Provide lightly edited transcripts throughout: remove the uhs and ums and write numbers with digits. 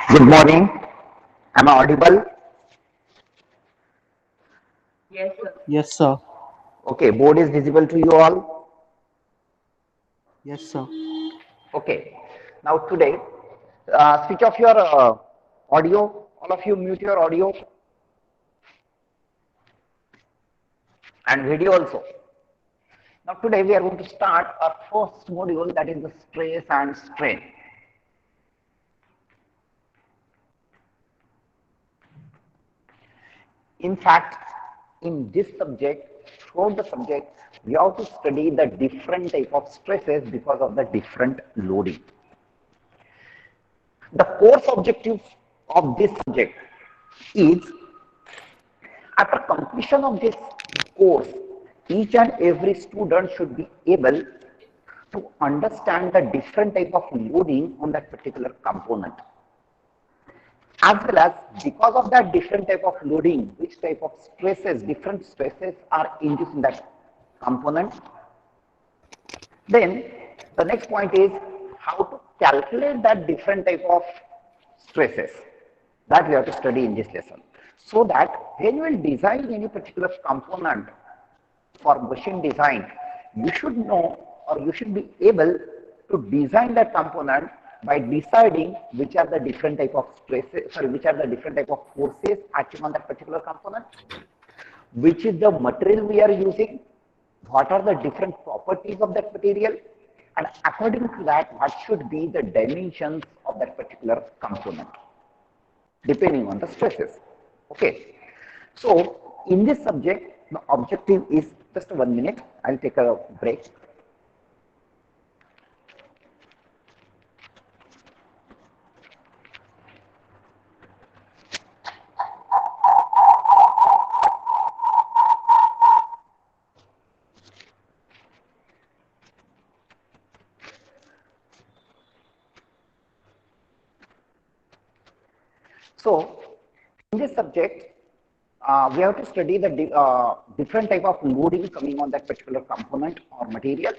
Good morning. Am I audible? Yes, sir. Yes, sir. Okay, board is visible to you all. Yes, sir. Okay. Now today, switch off your audio. All of you mute your audio and video also. Now today we are going to start our first module, that is the stress and strain. In fact, in this subject, throughout the subject, we have to study the different type of stresses because of the different loading. The course objective of this subject is, after completion of this course, each and every student should be able to understand the different type of loading on that particular component. As well as because of that different type of loading, which type of stresses, different stresses are induced in that component. Then the next point is how to calculate that different type of stresses that we have to study in this lesson. So that when you will design any particular component for machine design, you should know or you should be able to design that component by deciding which are the different type of stresses, sorry, which are the different type of forces acting on that particular component, which is the material we are using, what are the different properties of that material, and according to that, what should be the dimensions of that particular component, depending on the stresses. Okay. So, in this subject, the objective is just 1 minute. I'll take a break. So, in this subject, we have to study the different type of loading coming on that particular component or material,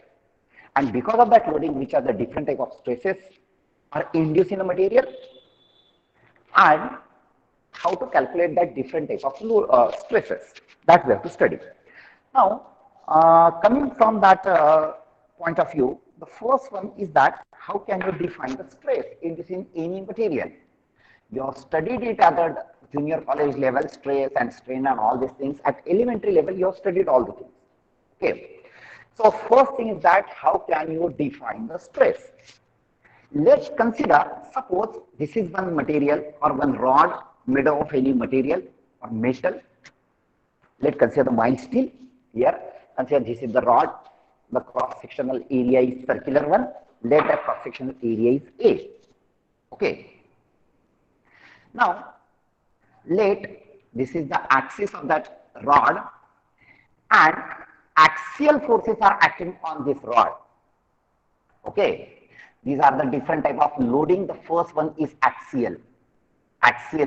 and because of that loading, which are the different type of stresses are induced in the material, and how to calculate that different type of stresses that we have to study. Now, coming from that point of view, the first one is that how can you define the stress induced in any material? You have studied it at the junior college level, stress and strain and all these things. At elementary level, you have studied all the things. Okay. So first thing is that how can you define the stress? Let's consider, suppose this is one material or one rod made of any material or metal. Let's consider the mild steel here. Consider this is the rod. The cross-sectional area is circular one. Let the cross-sectional area is A. Okay. Now, let this is the axis of that rod, and axial forces are acting on this rod. Okay, these are the different type of loading. The first one is axial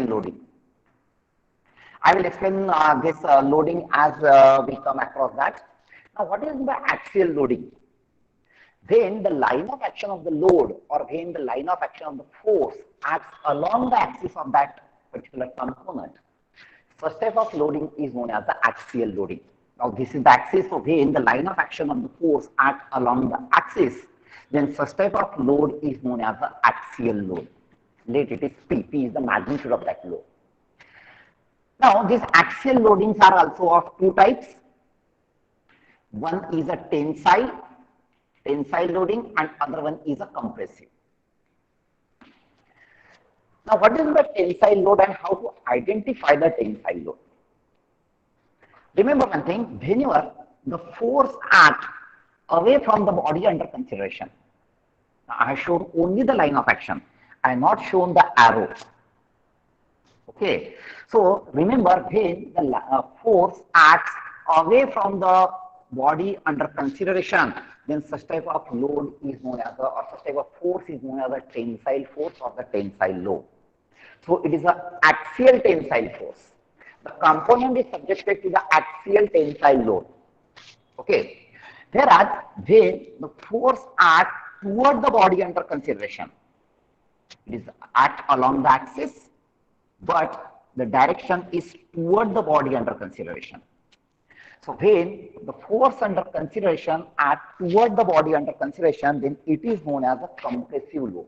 loading. I will explain this loading as we come across that. Now, what is the axial loading? When the line of action of the load or when the line of action of the force acts along the axis of that particular component, first type of loading is known as the axial loading. Now this is the axis, so when the line of action of the force acts along the axis, then first type of load is known as the axial load. Let it is P. P is the magnitude of that load. Now these axial loadings are also of two types. One is a tensile loading, and other one is a compressive. Now, what is the tensile load and how to identify the tensile load? Remember one thing, whenever the force acts away from the body under consideration, I have shown only the line of action, I have not shown the arrow. Okay, so remember when the force acts away from the body under consideration, then such type of load is known as or such type of force is known as a tensile force or the tensile load. So it is an axial tensile force. The component is subjected to the axial tensile load. Okay. Whereas when the force acts toward the body under consideration, It is at along the axis, but the direction is toward the body under consideration. So when the force under consideration acts toward the body under consideration, then it is known as a compressive load.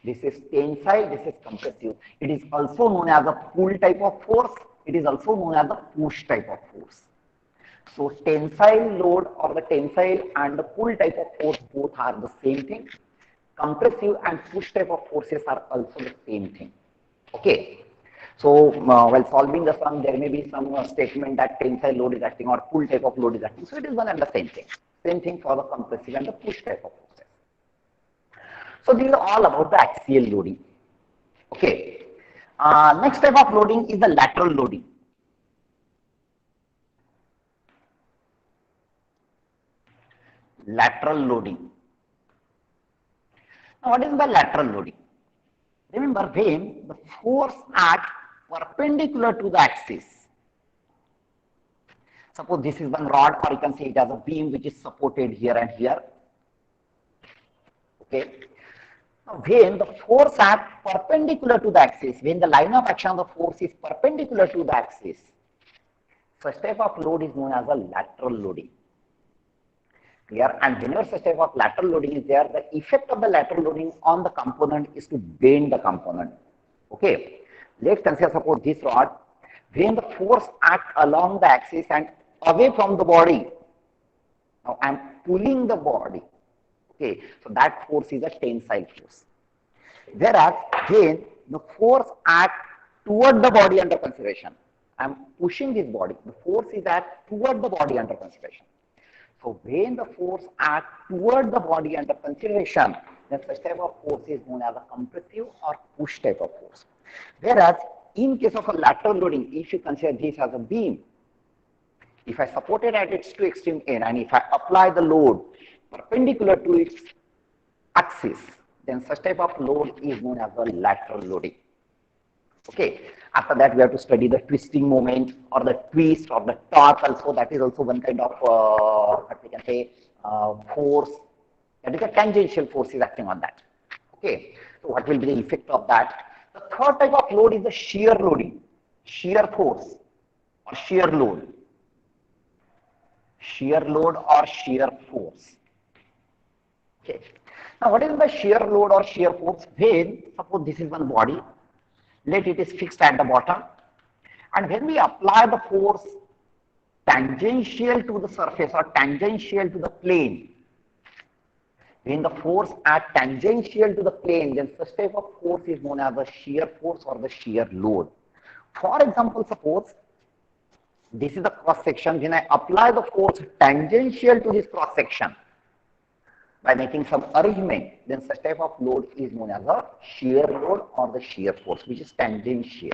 This is tensile, this is compressive. It is also known as a pull type of force. It is also known as a push type of force. So tensile load or the tensile and the pull type of force both are the same thing. Compressive and push type of forces are also the same thing. Okay. So while solving the sum, there may be some statement that tensile load is acting or pull type of load is acting. So it is one and the same thing. Same thing for the compressive and the push type of forces. So these are all about the axial loading. Okay. Next type of loading is the lateral loading. Lateral loading. Now, what is the lateral loading? Remember, when the force acts perpendicular to the axis. Suppose this is one rod, or you can say it as a beam which is supported here and here. Okay. Now, when the force acts perpendicular to the axis, when the line of action of the force is perpendicular to the axis, such type of load is known as a lateral loading. Clear? And whenever such type of lateral loading is there, the effect of the lateral loading on the component is to bend the component. Okay. Let's consider suppose this rod. When the force acts along the axis and away from the body, now I am pulling the body. Okay, so that force is a tensile force. Whereas when the force acts toward the body under consideration, I am pushing this body. The force is at toward the body under consideration. So when the force acts toward the body under consideration, then such type of force is known as a compressive or push type of force. Whereas in case of a lateral loading, if you consider this as a beam, if I support it at its two extreme end and if I apply the load perpendicular to its axis, then such type of load is known as the lateral loading. Okay. After that, we have to study the twisting moment or the twist or the torque also. That is also one kind of, what we can say, force. That is a tangential force is acting on that. Okay. So what will be the effect of that? The third type of load is the shear loading, shear force or shear load. Shear load or shear force. Okay. Now, what is the shear load or shear force? When suppose this is one body, let it is fixed at the bottom, and when we apply the force tangential to the surface or tangential to the plane, when the force acts tangential to the plane, then such type of force is known as the shear force or the shear load. For example, suppose this is the cross section. When I apply the force tangential to this cross section by making some arrangement, then such type of load is known as a shear load or the shear force, which is tangential.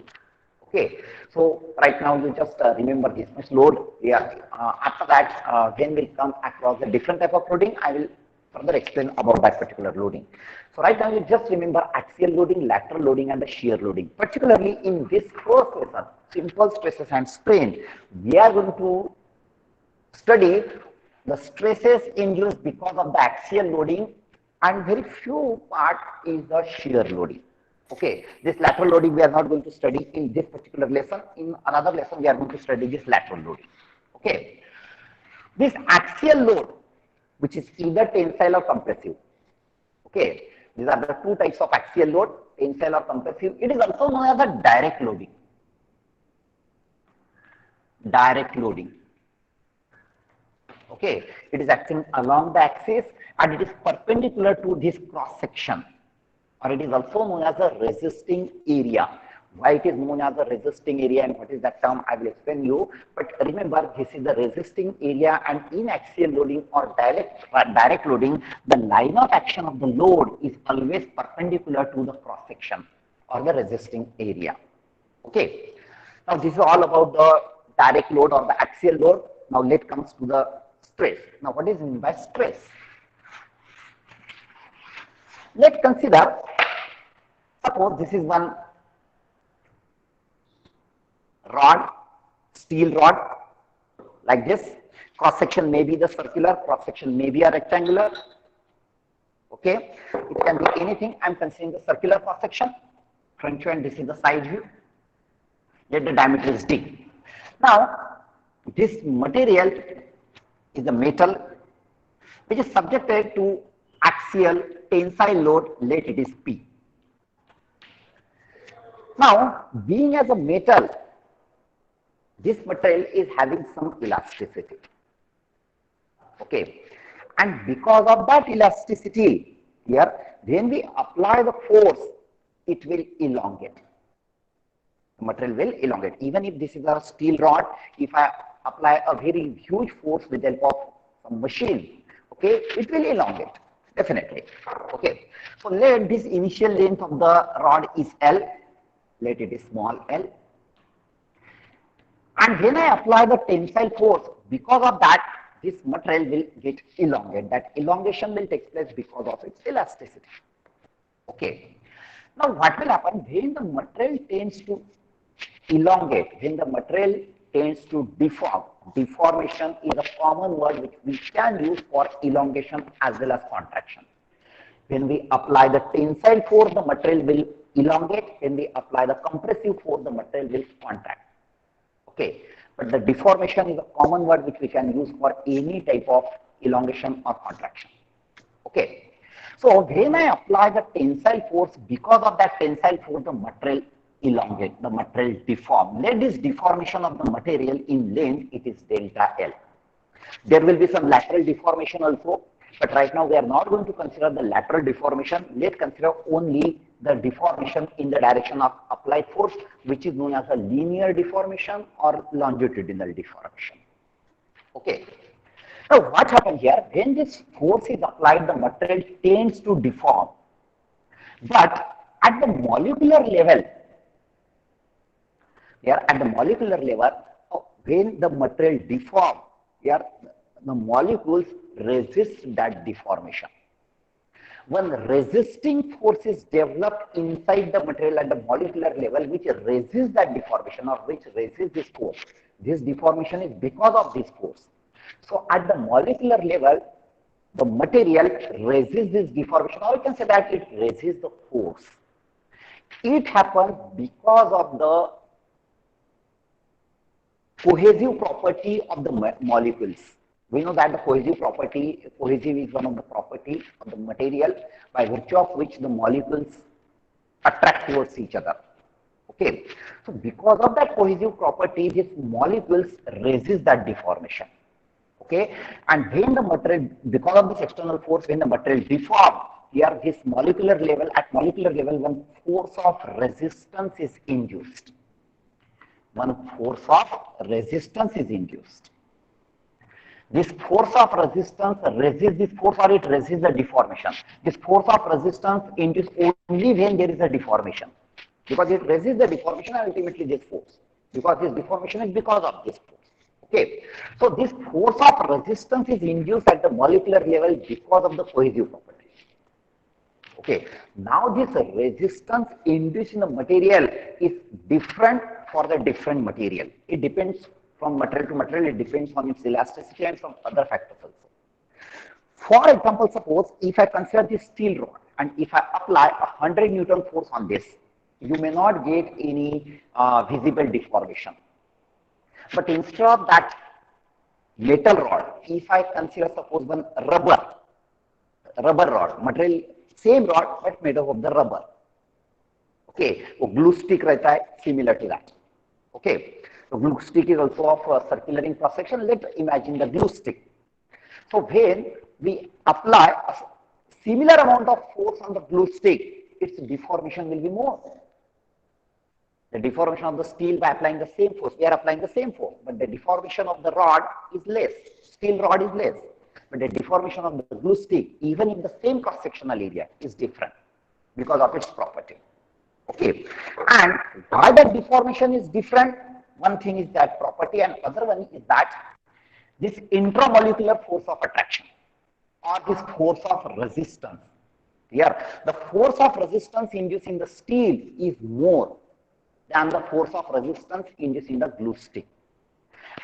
Okay. So right now you just remember this much load. Yeah. After that, when we come across the different type of loading, I will further explain about that particular loading. So right now you just remember axial loading, lateral loading, and the shear loading. Particularly in this first lesson, simple stresses and strain, we are going to study the stresses induced because of the axial loading, and very few part is the shear loading. Okay, this lateral loading we are not going to study in this particular lesson. In another lesson, we are going to study this lateral loading. Okay, this axial load, which is either tensile or compressive. Okay, these are the two types of axial load, tensile or compressive. It is also known as a direct loading. Direct loading. Okay, it is acting along the axis and it is perpendicular to this cross section, or it is also known as a resisting area. Why it is known as a resisting area and what is that term, I will explain you. But remember, this is the resisting area, and in axial loading or direct loading, the line of action of the load is always perpendicular to the cross section or the resisting area. Okay. Now this is all about the direct load or the axial load. Now let comes to the stress. Now what is meant by stress? Let's consider, suppose this is one rod, steel rod, like this. Cross section may be the circular, cross section may be a rectangular. Okay, it can be anything. I'm considering the circular cross section, front view, and this is the side view. Let the diameter is d. Now, this material is a metal which is subjected to axial tensile load, let it is P. Now, being as a metal, this material is having some elasticity. Okay, and because of that elasticity here, when we apply the force, it will elongate. The material will elongate. Even if this is a steel rod, if I apply a very huge force with the help of some machine, okay, it will elongate, definitely. Okay, so let this initial length of the rod is L, let it is small l. And when I apply the tensile force, because of that, this material will get elongated. That elongation will take place because of its elasticity. Okay. Now, what will happen when the material tends to elongate, when the material tends to deform? Deformation is a common word which we can use for elongation as well as contraction. When we apply the tensile force, the material will elongate. When we apply the compressive force, the material will contract. Okay, but the deformation is a common word which we can use for any type of elongation or contraction. Okay, so when I apply the tensile force, because of that tensile force, the material elongate, the material deform. Let this deformation of the material in length, it is delta L. There will be some lateral deformation also, but right now we are not going to consider the lateral deformation. Let's consider only the deformation in the direction of applied force, which is known as a linear deformation or longitudinal deformation. Okay. Now, what happens here? When this force is applied, the material tends to deform. But at the molecular level, here at the molecular level, when the material deforms, here the molecules resist that deformation. When resisting force is developed inside the material at the molecular level, which resists that deformation or which resists this force, this deformation is because of this force. So at the molecular level, the material resists this deformation, or you can say that it resists the force. It happens because of the cohesive property of the molecules. We know that the cohesive is one of the properties of the material by virtue of which the molecules attract towards each other. Okay, so because of that cohesive property, these molecules resist that deformation. Okay, and when the material, because of this external force, when the material deforms, here this molecular level, at molecular level, one force of resistance is induced. One force of resistance is induced. This force of resistance resists this force or it resists the deformation. This force of resistance induced only when there is a deformation. Because it resists the deformation and ultimately this force. Because this deformation is because of this force. Okay. So this force of resistance is induced at the molecular level because of the cohesive property. Okay. Now this resistance induced in the material is different for the different material. It depends from material to material, it depends on its elasticity and some other factors also. For example, suppose if I consider this steel rod and if I apply 100 Newton force on this, you may not get any visible deformation. But instead of that metal rod, if I consider suppose one rubber rod, material, same rod but made up of the rubber. Okay, so glue stick रहता है similar to that. Okay, so glue stick is also of circular in cross section. Let's imagine the glue stick. So when we apply a similar amount of force on the glue stick, its deformation will be more. The deformation of the steel by applying the same force, we are applying the same force, but the deformation of the rod is less. Steel rod is less, but the deformation of the glue stick, even in the same cross-sectional area, is different because of its property. Okay, and why that deformation is different? One thing is that property, and other one is that this intramolecular force of attraction or this force of resistance. Here, the force of resistance induced in the steel is more than the force of resistance induced in the glue stick.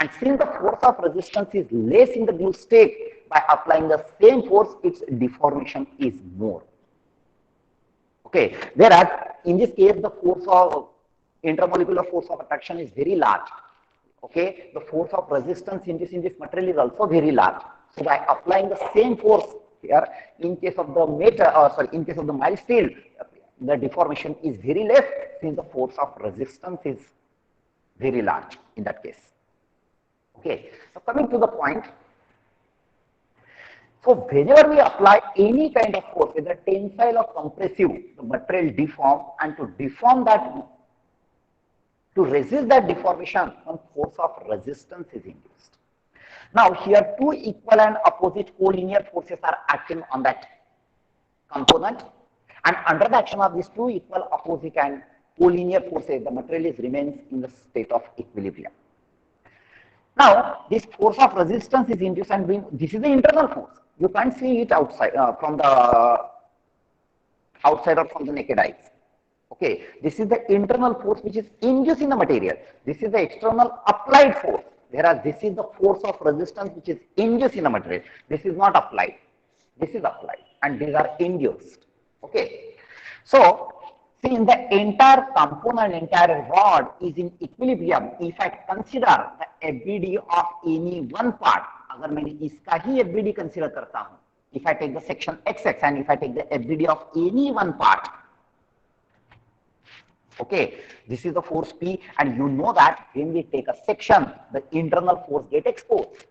And since the force of resistance is less in the glue stick, by applying the same force, its deformation is more. Okay, whereas in this case, the force of intermolecular force of attraction is very large. Okay, the force of resistance induced in this material is also very large. So by applying the same force here, in case of the in case of the mild steel, the deformation is very less since the force of resistance is very large in that case. Okay, so coming to the point. So whenever we apply any kind of force, whether tensile or compressive, the material deform, and to deform that, to resist that deformation, one force of resistance is induced. Now here two equal and opposite collinear forces are acting on that component, and under the action of these two equal, opposite and collinear forces, the material remains in the state of equilibrium. Now this force of resistance is induced, and this is the internal force. You can't see it outside from the outside or from the naked eyes. Okay, this is the internal force which is induced in the material. This is the external applied force, whereas this is the force of resistance which is induced in the material. This is not applied. This is applied, and these are induced. Okay, so see, in the entire component, entire rod is in equilibrium. If I consider the FBD of any one part, अगर मैंने इसका ही FBD consider करता हूँ, if I take the section XX and if I take the FBD of any one part, okay, this is the force P, and you know that when we take a section, the internal force get exposed.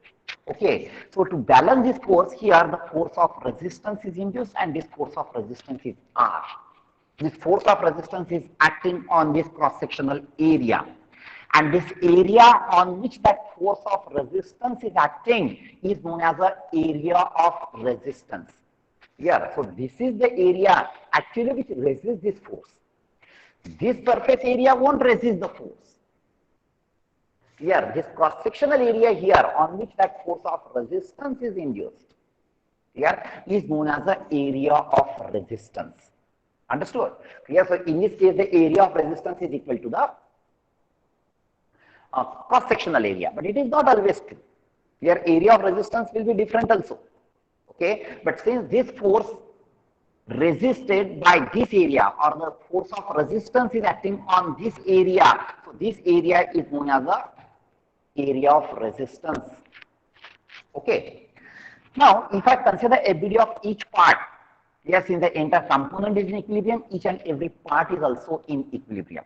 Okay, so to balance this force here, the force of resistance is induced, and this force of resistance is R. This force of resistance is acting on this cross-sectional area, and this area on which that force of resistance is acting is known as the area of resistance. Here, so this is the area actually which resists this force. This surface area won't resist the force. Here, this cross-sectional area here on which that force of resistance is induced, here is known as the area of resistance. Understood? Here, so in this case, the area of resistance is equal to the cross-sectional area, but it is not always true. Here, area of resistance will be different also. Okay, but since this force resisted by this area, or the force of resistance is acting on this area, so this area is known as the area of resistance. Okay. Now, if I consider FBD of each part, yes, in the entire component is in equilibrium, each and every part is also in equilibrium.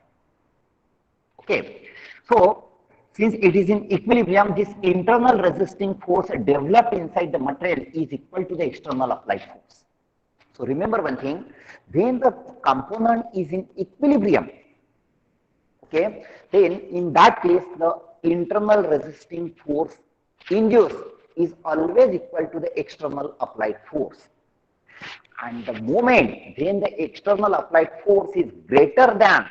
Okay. So, since it is in equilibrium, this internal resisting force developed inside the material is equal to the external applied force. So, remember one thing, when the component is in equilibrium, okay, then in that case, the internal resisting force induced is always equal to the external applied force. And the moment when the external applied force is greater than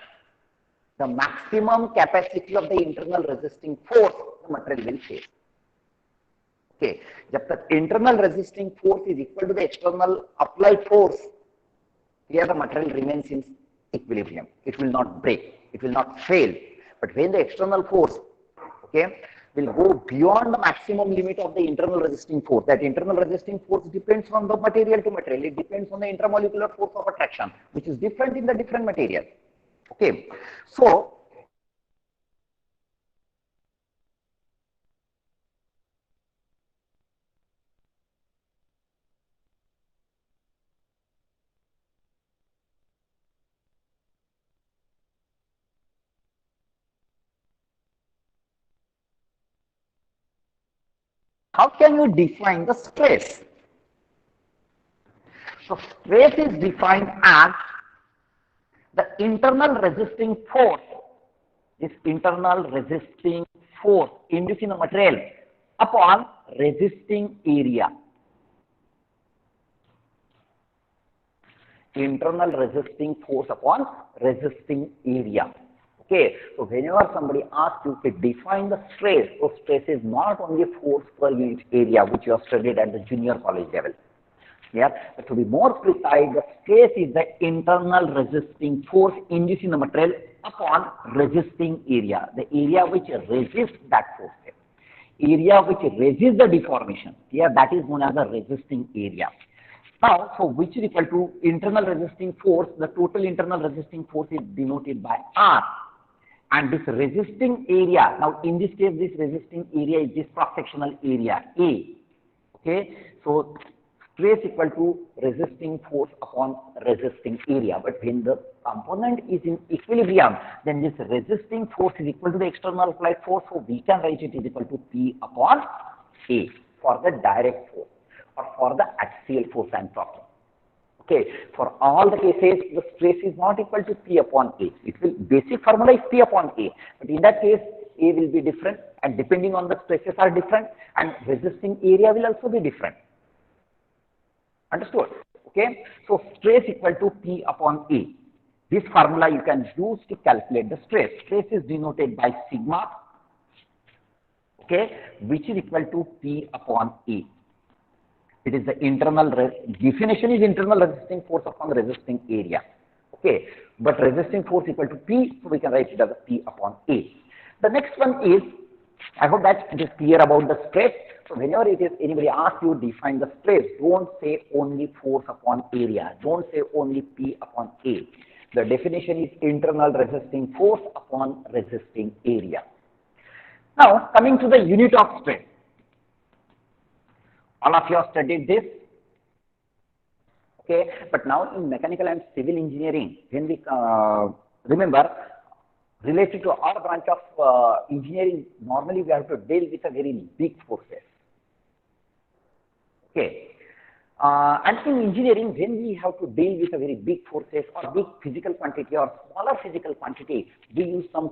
the maximum capacity of the internal resisting force, the material will fail. Okay, जब तक internal resisting force is equal to the external applied force, here the material remains in equilibrium. It will not break, it will not fail. But when the external force, okay, will go beyond the maximum limit of the internal resisting force, that internal resisting force depends on the material to material. It depends on the intermolecular force of attraction, which is different in the different material. Okay, so how can you define the stress? So stress is defined as the internal resisting force, this internal resisting force induced in a material upon resisting area. Internal resisting force upon resisting area. Okay, so whenever somebody asks you to define the stress, so stress is not only force per unit area which you have studied at the junior college level. Yeah, but to be more precise, the stress is the internal resisting force induced in the material upon resisting area, the area which resists that force. area which resists the deformation. Here that is known as the resisting area. Now, so which is equal to internal resisting force, the total internal resisting force is denoted by R. And this resisting area, now in this case, this resisting area is this cross-sectional area, A. Okay, so stress equal to resisting force upon resisting area. But when the component is in equilibrium, then this resisting force is equal to the external applied force. So we can write it is equal to P upon A for the direct force or for the axial force I am talking. Okay, for all the cases, the stress is not equal to P upon A. It will, basic formula is P upon A. But in that case, A will be different, and depending on the stresses are different, and resisting area will also be different. Understood? Okay, so stress equal to P upon A. This formula you can use to calculate the stress. Stress is denoted by sigma, okay, which is equal to P upon A. It is the internal, definition is internal resisting force upon resisting area. Okay, but resisting force equal to P, so we can write it as P upon A. The next one is, I hope that it is clear about the stress. So whenever it is anybody asks you define the stress, don't say only force upon area. Don't say only P upon A. The definition is internal resisting force upon resisting area. Now coming to the unit of stress. All of you have studied this. Okay, but now in mechanical and civil engineering, when we remember, related to our branch of engineering, normally we have to deal with a very big forces. Okay, and in engineering, when we have to deal with a very big forces or big physical quantity or smaller physical quantity, we use some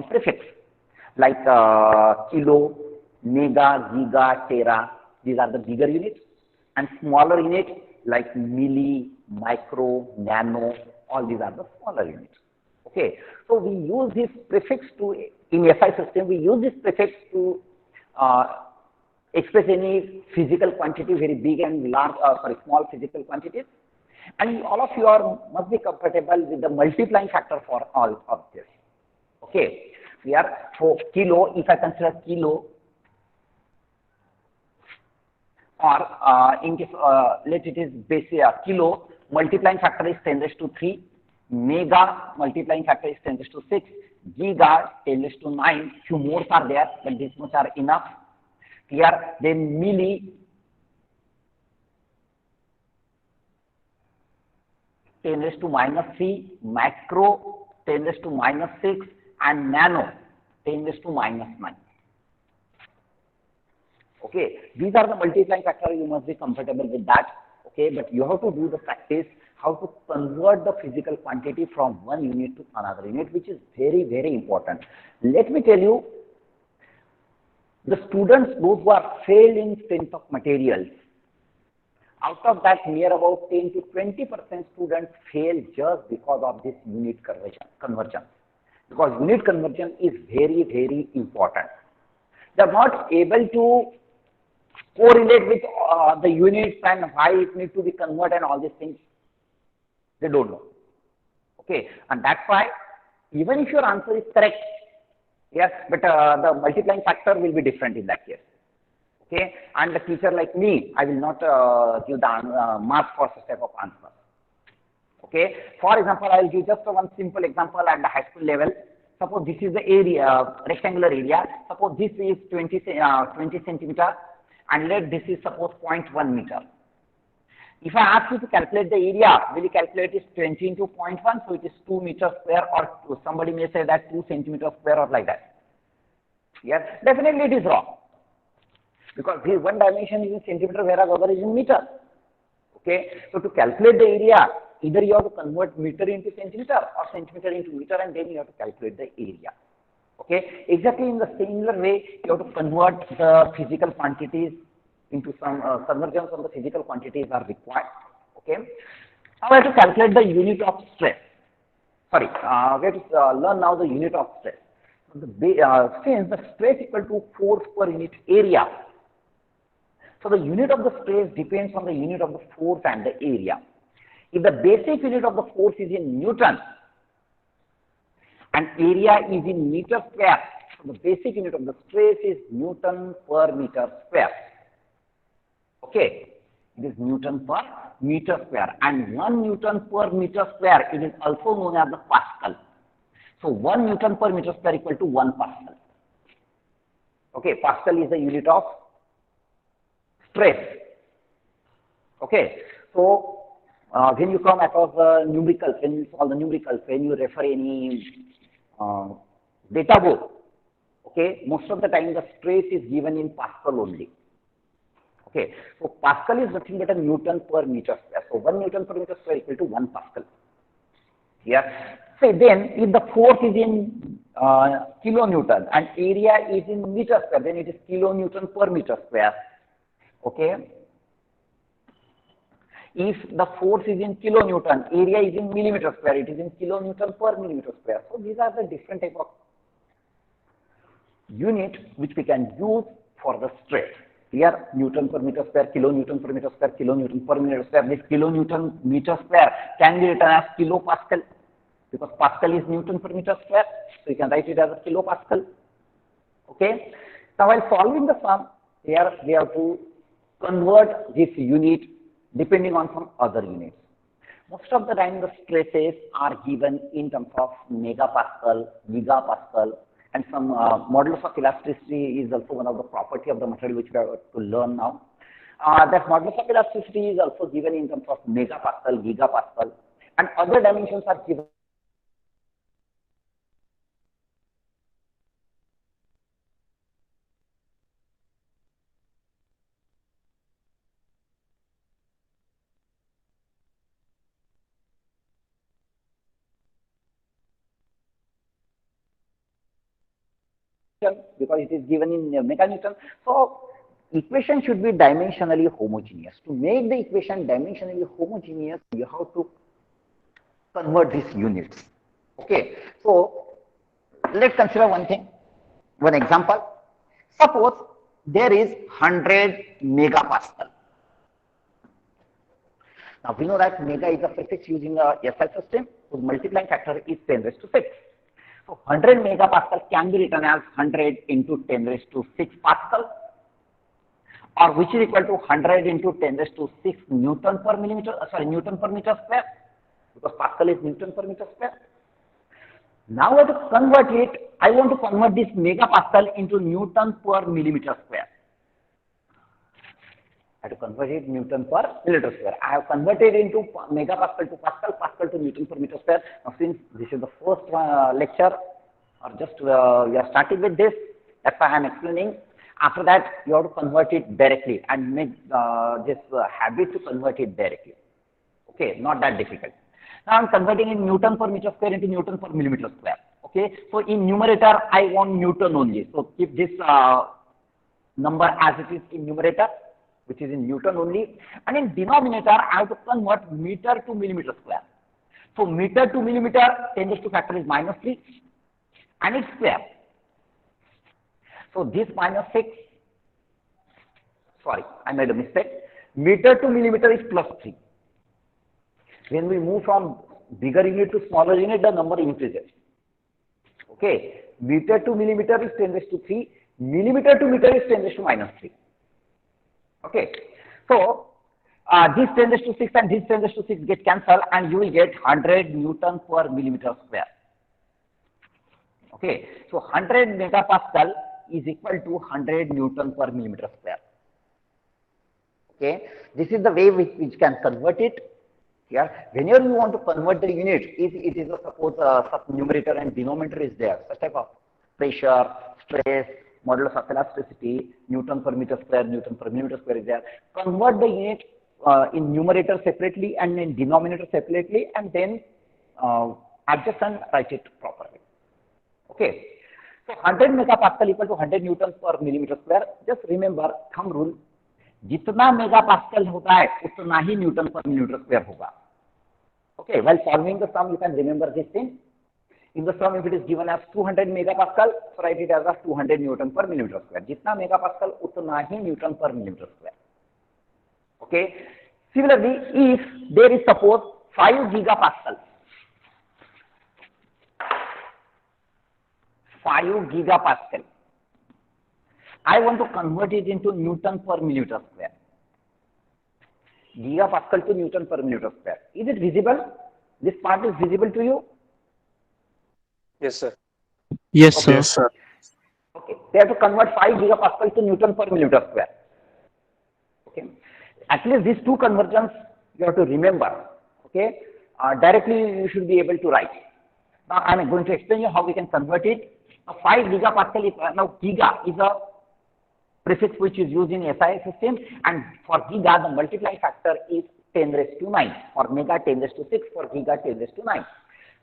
prefix like kilo, mega, giga, tera. These are the bigger units, and smaller units like milli, micro, nano, all these are the smaller units. Okay, so we use this prefix to, in SI system, we use this prefix to express any physical quantity, very big and large, small physical quantities. And all of you must be comfortable with the multiplying factor for all of this. Okay, here for kilo, if I consider kilo, or in case, let it is basic kilo, multiplying factor is 10 raised to 3, mega multiplying factor is 10 raised to 6, giga 10 raised to 9, few more are there, but this much are enough. Here, then milli 10 raised to minus 3, macro 10 raised to minus 6, and nano 10 raised to minus 9. Okay, these are the multiplying factor, you must be comfortable with that. Okay, but you have to do the practice how to convert the physical quantity from one unit to another unit, which is very, very important. Let me tell you, the students, those who are failed in strength of materials, out of that near about 10 to 20% students fail just because of this unit conversion. Because unit conversion is very, very important. They are not able to correlate with the units and why it needs to be converted and all these things. They don't know. Okay, and that's why even if your answer is correct, yes, but the multiplying factor will be different in that case. Okay, and the teacher like me, I will not give the marks for such type of answer. Okay, for example, I will give just one simple example at the high school level. Suppose this is the area, rectangular area. Suppose this is 20 centimeter. And let this is suppose 0.1 meter. If I ask you to calculate the area, will you calculate is 20 into 0.1, so it is 2 meters square, or somebody may say that 2 centimeters square or like that. Yes, definitely it is wrong. Because here one dimension is in centimeter, whereas other is in meter. Okay, so to calculate the area, either you have to convert meter into centimeter or centimeter into meter, and then you have to calculate the area. Okay, exactly in the similar way, you have to convert the physical quantities into some conversions of the physical quantities are required. Okay, now we have to calculate the unit of stress. Sorry, we have to learn now the unit of stress. Since the stress equal to force per unit area, so the unit of the stress depends on the unit of the force and the area. If the basic unit of the force is in Newton, and area is in meter square, So the basic unit of the stress is Newton per meter square. Okay, it is Newton per meter square, and 1 Newton per meter square, it is also known as the Pascal. So 1 Newton per meter square equal to 1 Pascal. Okay, Pascal is the unit of stress. Okay, so when you come across the numericals, when you solve the numericals, when you refer any data book, okay, most of the time the stress is given in Pascal only. Okay, so Pascal is nothing but a Newton per meter square. So 1 Newton per meter square equal to 1 Pascal. Yeah. So then, if the force is in kilonewton and area is in meter square, then it is kilonewton per meter square. Okay. If the force is in kilonewton, area is in millimeter square, it is in kilonewton per millimeter square. So these are the different type of unit which we can use for the stress. Here, Newton per meter square, kilonewton per meter square, kilonewton per meter square. This kilonewton meter square can be written as kilopascal, because Pascal is Newton per meter square. So you can write it as a kilopascal. Okay. Now while solving the sum, here we have to convert this unit depending on some other units. Most of the time the stresses are given in terms of megapascal, gigapascal, and some modulus of elasticity is also one of the property of the material which we have to learn now. That modulus of elasticity is also given in terms of megapascal, gigapascal, and other dimensions are given. Because it is given in meganewton. So equation should be dimensionally homogeneous. To make the equation dimensionally homogeneous, you have to convert these units. Okay. So let's consider one thing, one example. Suppose there is 100 megapascal. Now we know that mega is a prefix using a SI system, so multiplying factor is 10 raised to 6. So 100 megapascal can be written as 100 into 10 raised to 6 Pascal, or which is equal to 100 into 10 raised to 6 Newton per millimeter, Newton per meter square, because Pascal is Newton per meter square. Now I have to convert it, I want to convert this megapascal into Newton per millimeter square. I have to convert it Newton per millimeter square. I have converted into megapascal to Pascal, Pascal to Newton per meter square. Now, since this is the first lecture, or just we are starting with this, that's why I am explaining. After that, you have to convert it directly and make this habit to convert it directly. Okay, not that difficult. Now I am converting in Newton per meter square into Newton per millimeter square. Okay, so in numerator I want Newton only. So keep this number as it is in numerator, which is in Newton only, and in denominator I have to convert meter to millimeter square. So meter to millimeter, 10 raised to factor is -3, and it's square. So this -6, sorry, I made a mistake. Meter to millimeter is +3. When we move from bigger unit to smaller unit, the number increases. Okay, meter to millimeter is 10 raised to 3, millimeter to meter is 10 raised to -3. Okay, so this 10 raised to 6 and this 10 raised to 6 get cancelled, and you will get 100 Newton per millimeter square. Okay, so 100 megapascal is equal to 100 Newton per millimeter square. Okay, this is the way which can convert it. Here, whenever you want to convert the unit, if it is a suppose numerator and denominator is there, such type of pressure, stress, modulus of elasticity, Newton per meter square, Newton per millimeter square is there. Convert the unit in numerator separately and in denominator separately, and then adjust and write it properly. Okay. So 100 megapascal equal to 100 Newton per millimeter square. Just remember thumb rule, जितना megapascal होता है उतना ही Newton per millimeter square होगा. Okay, while solving the sum, you can remember this thing. In the sum, if it is given as 200 megapascal, so write it as a 200 Newton per millimeter square. जितना megapascal उतना ही Newton per millimeter square. Okay. Similarly, if there is suppose 5 gigapascal, 5 gigapascal. I want to convert it into Newton per millimeter square. Gigapascal to Newton per millimeter square. Is it visible? This part is visible to you? Yes, sir. Yes, Okay. sir. Yes, sir. Okay. They have to convert 5 gigapascal to Newton per millimeter square. Okay. At least these two conversions you have to remember. Okay. Directly you should be able to write. Now I am going to explain you how we can convert it. Now 5 gigapascal is now giga is a prefix which is used in SI system, and for giga the multiply factor is 10 raised to 9, for mega 10 raised to 6, for giga 10 raised to 9.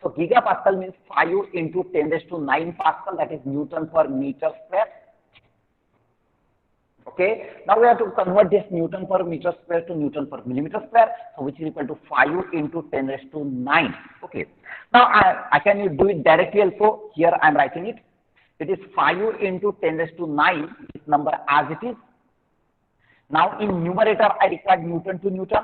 So gigapascal means 5 into 10 raised to 9 pascal, that is Newton per meter square. Okay, now we have to convert this Newton per meter square to Newton per millimeter square, so which is equal to 5 into 10 raised to 9. Okay, now I can do it directly also. Here I am writing it. It is 5 into 10 raised to 9, this number as it is. Now in numerator I require Newton to Newton.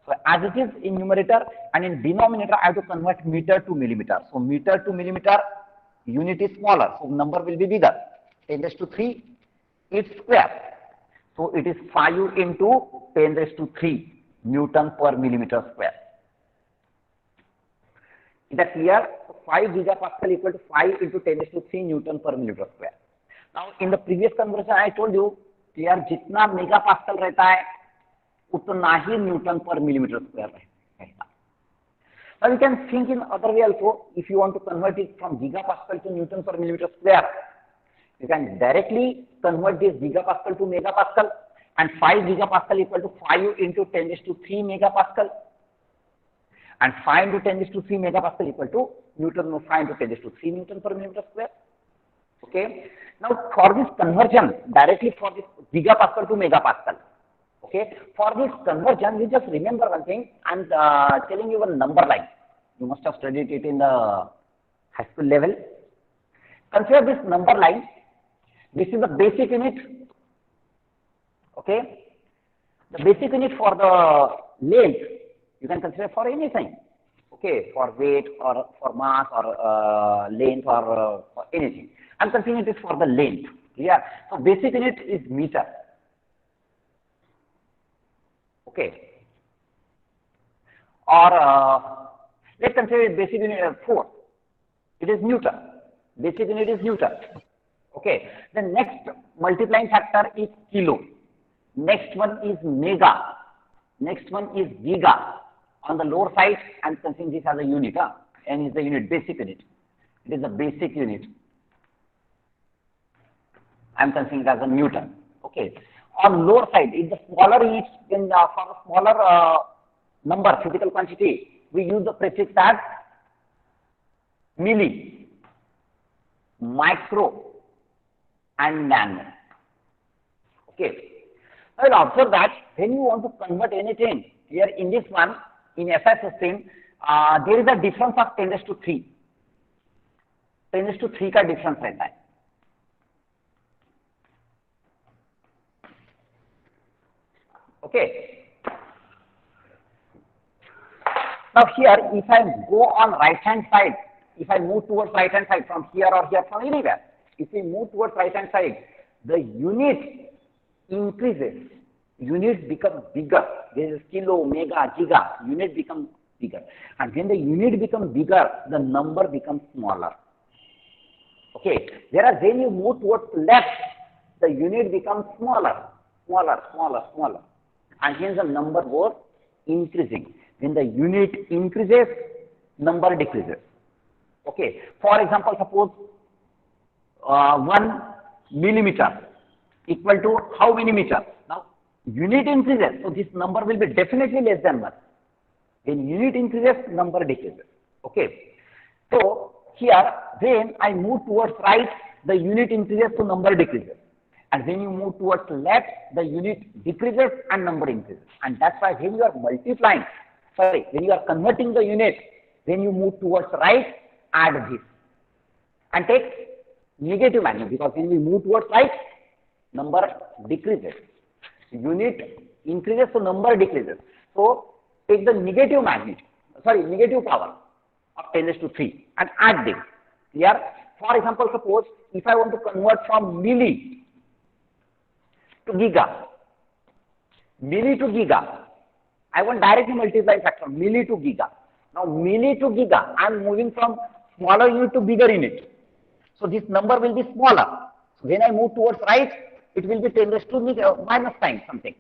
So as it is in numerator, and in denominator I have to convert meter to millimeter. So meter to millimeter, unit is smaller, so number will be bigger. 10 raised to 3, its square. So it is 5 into 10 raised to 3 Newton per millimeter square. Is that clear? So 5 gigapascal equal to 5 into 10 raised to 3 Newton per millimeter square. Now in the previous conversion I told you, यार जितना megapascal रहता है उतना ही Newton पर millimetre square रहेगा. Now you can think in other way also. If you want to convert it from gigapascal to Newton per millimeter square, you can directly convert this gigapascal to megapascal, and 5 gigapascal equal to 5 into 10 raised to 3 megapascal, and 5 into 10 raised to 3 megapascal equal to Newton, 5 into 10 raised to 3 Newton per millimeter square. Okay. Now for this conversion, directly for this gigapascal to megapascal, okay, for this conversion, you just remember one thing. I'm telling you one number line. You must have studied it in the high school level. Consider this number line. This is the basic unit. Okay. The basic unit for the length, you can consider for anything. Okay, for weight or for mass or length or for anything. I'm considering it is for the length. Yeah. So basic unit is meter. Okay. Or let's consider basic unit as 4. It is Newton. Basic unit is Newton. Okay. The next multiplying factor is kilo. Next one is mega. Next one is giga. On the lower side, I'm considering this as a unit. N is the unit, basic unit. It is the basic unit. I'm considering it as a Newton. Okay. On lower side, if the smaller units, then for a smaller number, physical quantity, we use the prefix as milli, micro, and nano. Okay. Now observe that when you want to convert anything, here in this one, in SI system, there is a difference of 10 raised to 3. 10 raised to 3 का difference रहता है. Okay. Now here, if I go on right hand side, if I move towards right hand side from here or here from anywhere, if we move towards right hand side, the unit increases. Unit becomes bigger. There is kilo, mega, giga. Unit becomes bigger. And when the unit becomes bigger, the number becomes smaller. Okay. Whereas when you move towards left, the unit becomes smaller, smaller, smaller, smaller. And hence the number goes increasing. When the unit increases, number decreases. Okay. For example, suppose 1 millimeter equal to how many meters? Now, unit increases, so this number will be definitely less than 1. When unit increases, number decreases. Okay. So, here, when I move towards right, the unit increases, so number decreases. And when you move towards left, the unit decreases and number increases. And that's why when you are multiplying, when you are converting the unit, when you move towards right, add this. And take negative magnitude, because when we move towards right, number decreases. Unit increases, so number decreases. So take the negative power of 10 raised to 3 and add this. Here, For example, suppose if I want to convert from milli to giga, I want directly multiply factor milli to giga. Now milli to giga, I am moving from smaller unit to bigger unit. So this number will be smaller. So when I move towards right, it will be 10 raised to minus sign something.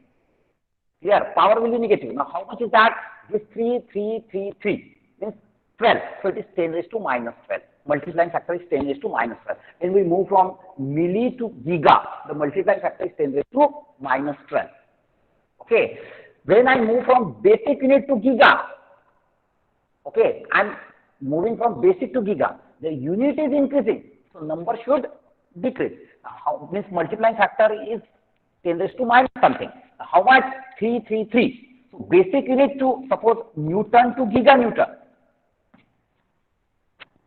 Here, power will be negative. Now how much is that? This 3 means 12. So it is 10 raised to minus 12. Multiplying factor is 10 raised to minus 12. When we move from milli to giga, the multiplying factor is 10 raised to minus 12. Okay. When I move from basic unit to giga, okay, I am moving from basic to giga. The unit is increasing, so number should decrease. How means multiplying factor is 10 raised to minus something. How much? 3. So basic unit to suppose Newton to giganewton.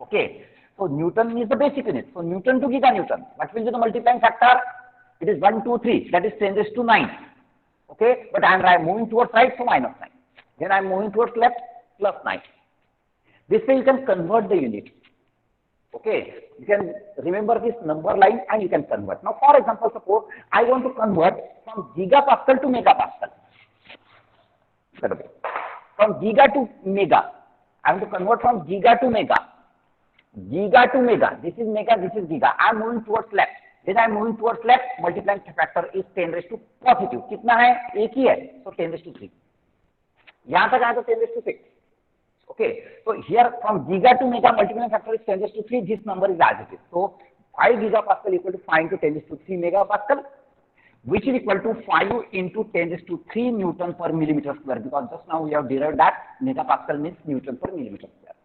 Okay. So Newton is the basic unit. So Newton to giganewton. What will be the multiplying factor? It is 1, 2, 3. That is 10 raised to 9. Okay. But I am moving towards right, so minus 9. Then I am moving towards left, plus 9. This way you can convert the unit. Okay. You can remember this number line and you can convert. Now, for example, suppose I want to convert from gigapascal to megapascal. From giga to mega. I want to convert from giga to mega. Giga to mega. This is mega, this is giga. I am moving towards left. Then I am moving towards left. Multiplying factor is 10 raised to positive. कितना है? एक ही है. So 10 raised to 3. यहाँ तक आया तो 10 raised to 6. Okay. So here from giga to mega, multiplying factor is 10 raised to 3. This number is as it is. So 5 gigapascal equal to 5 into 10 raised to 3 megapascal, which is equal to 5 into 10 raised to 3 Newton per millimeter square, because just now we have derived that megapascal means Newton per millimeter square.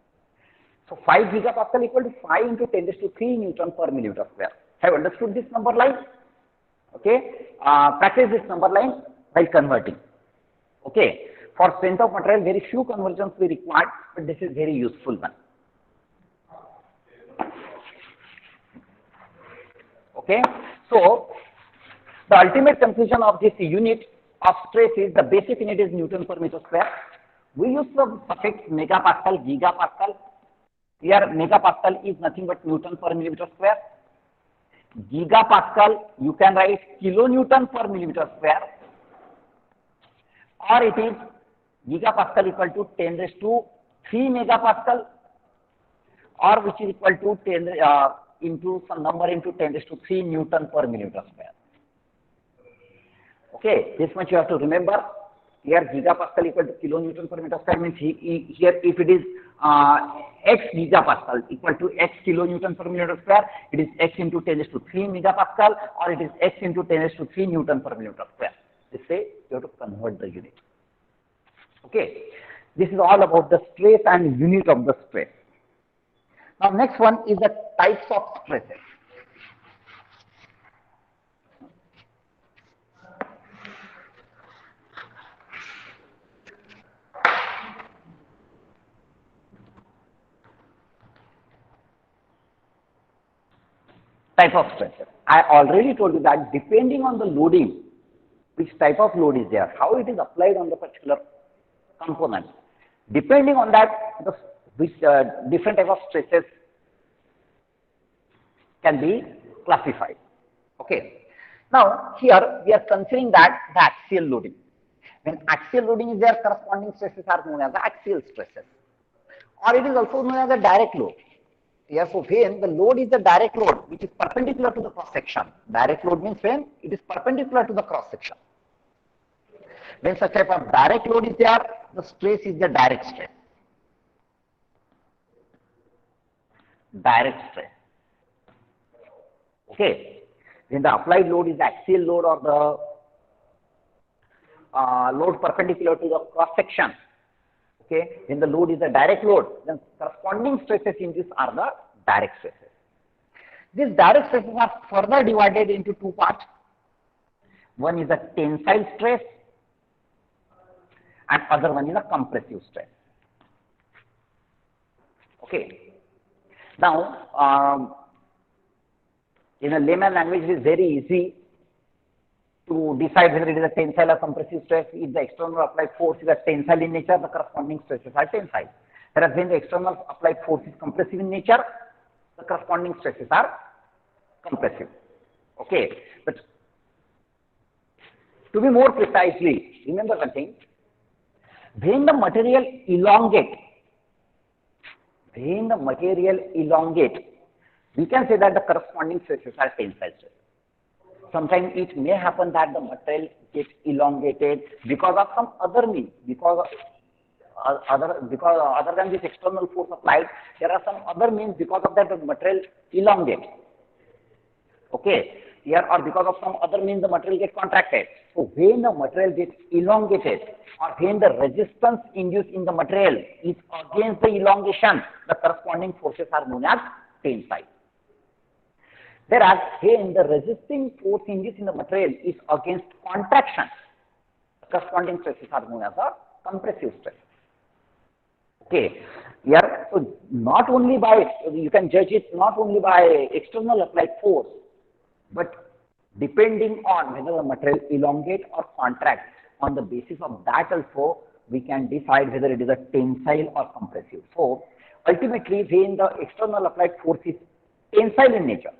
So 5 gigapascal equal to 5 into 10 raised to 3 Newton per millimeter square. Have you understood this number line? Okay. Practice this number line while converting. Okay. For strength of material, very few conversions we required, but this is very useful one. Okay. So the ultimate conclusion of this unit of stress is the basic unit is Newton per meter square. We use the suffix megapascal, gigapascal. Here megapascal is nothing but Newton per millimeter square. Gigapascal you can write kilonewton per millimeter square, or it is gigapascal equal to 10 raised to 3 megapascal, or which is equal to 10 into some number into 10 raised to 3 Newton per millimeter square. Okay, this much you have to remember. Here gigapascal equal to kilonewton per meter square means here if it is x gigapascal equal to x kilonewton per millimeter square, it is x into 10 raised to 3 megapascal, or it is x into 10 raised to 3 Newton per millimeter square. This way you have to convert the unit. Okay, this is all about the stress and unit of the stress. Now next one is the types of stresses. Type of stresses. I already told you that depending on the loading, which type of load is there, how it is applied on the particular component, depending on that, which different type of stresses can be classified. Okay. Now here we are considering that the axial loading. When axial loading is there, corresponding stresses are known as the axial stresses, or it is also known as the direct load. Here, so when the load is the direct load, which is perpendicular to the cross section. Direct load means when it is perpendicular to the cross section. When such type of direct load is there, the stress is the direct stress. Direct stress. Okay. When the applied load is axial load or the load perpendicular to the cross section. Okay. When the load is a direct load, then corresponding stresses in this are the direct stresses. These direct stresses are further divided into two parts. One is a tensile stress and other one is a compressive stress. Okay. Now, in a layman language, it is very easy to decide whether it is a tensile or compressive stress. If the external applied force is a tensile in nature, the corresponding stresses are tensile. Whereas when the external applied force is compressive in nature, the corresponding stresses are compressive. Okay, but to be more precisely, remember one thing, when the material elongate, we can say that the corresponding stresses are tensile stresses. Sometimes it may happen that the material gets elongated because of some other means, because other than this external force applied, there are some other means because of that the material elongate. Okay, here or because of some other means the material gets contracted. So when the material gets elongated or when the resistance induced in the material is against the elongation, the corresponding forces are known as tensile. Whereas when the resisting force induced in the material is against contraction, the corresponding stresses are known as the compressive stress. Okay, here so not only by, you can judge it not only by external applied force, but depending on whether the material elongate or contract, on the basis of that also we can decide whether it is a tensile or compressive. So ultimately when the external applied force is tensile in nature,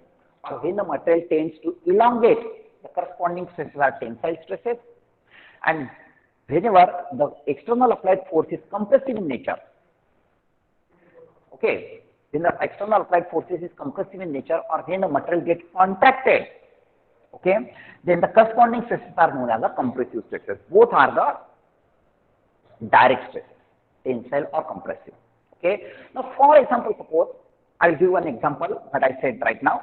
or when the material tends to elongate, the corresponding stresses are tensile stresses, and whenever the external applied force is compressive in nature, okay, when the external applied forces is compressive in nature or when the material gets contracted, okay, then the corresponding stresses are known as the compressive stresses. Both are the direct stresses, tensile or compressive. Okay. Now, for example, suppose I will give one example that I said right now.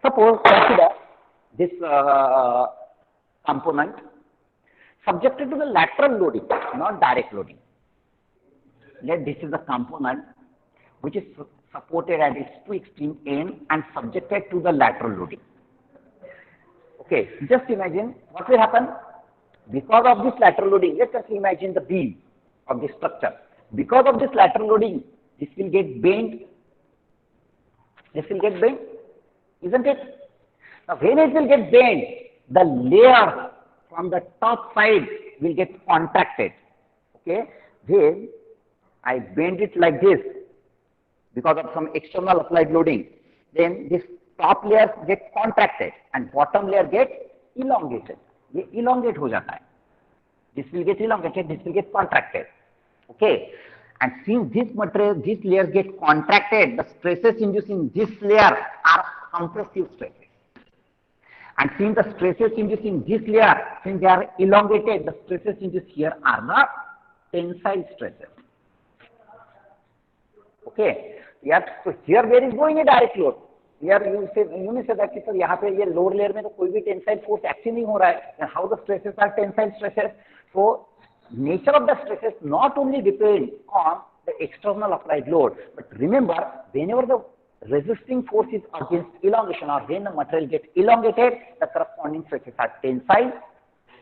Suppose consider this component subjected to the lateral loading, not direct loading. Let this is the component which is supported at its two extreme end and subjected to the lateral loading. Okay, just imagine what will happen because of this lateral loading. Let us imagine the beam of the structure. Because of this lateral loading, this will get bent. This will get bent, isn't it? Now, when it will get bent, the layer from the top side will get contracted. Okay, then I bend it like this because of some external applied loading. Then this top layer get contracted and bottom layer get elongated. ये elongate हो जाता है. This will get elongated, this will get contracted. Okay, and since this material, this layer get contracted, the stresses induced in this layer are compressive stresses. And since the stresses induced in this layer, since they are elongated, the stresses induced here are the tensile stresses. Okay, yeah, so here there is going a direct load. Here you may say that sir, यहाँ पे ये lower layer में तो कोई भी tensile force action नहीं हो रहा है. And how the stresses are tensile stresses? So nature of the stresses not only depend on the external applied load, but remember whenever the resisting force is against elongation or when the material gets elongated, the corresponding stresses are tensile.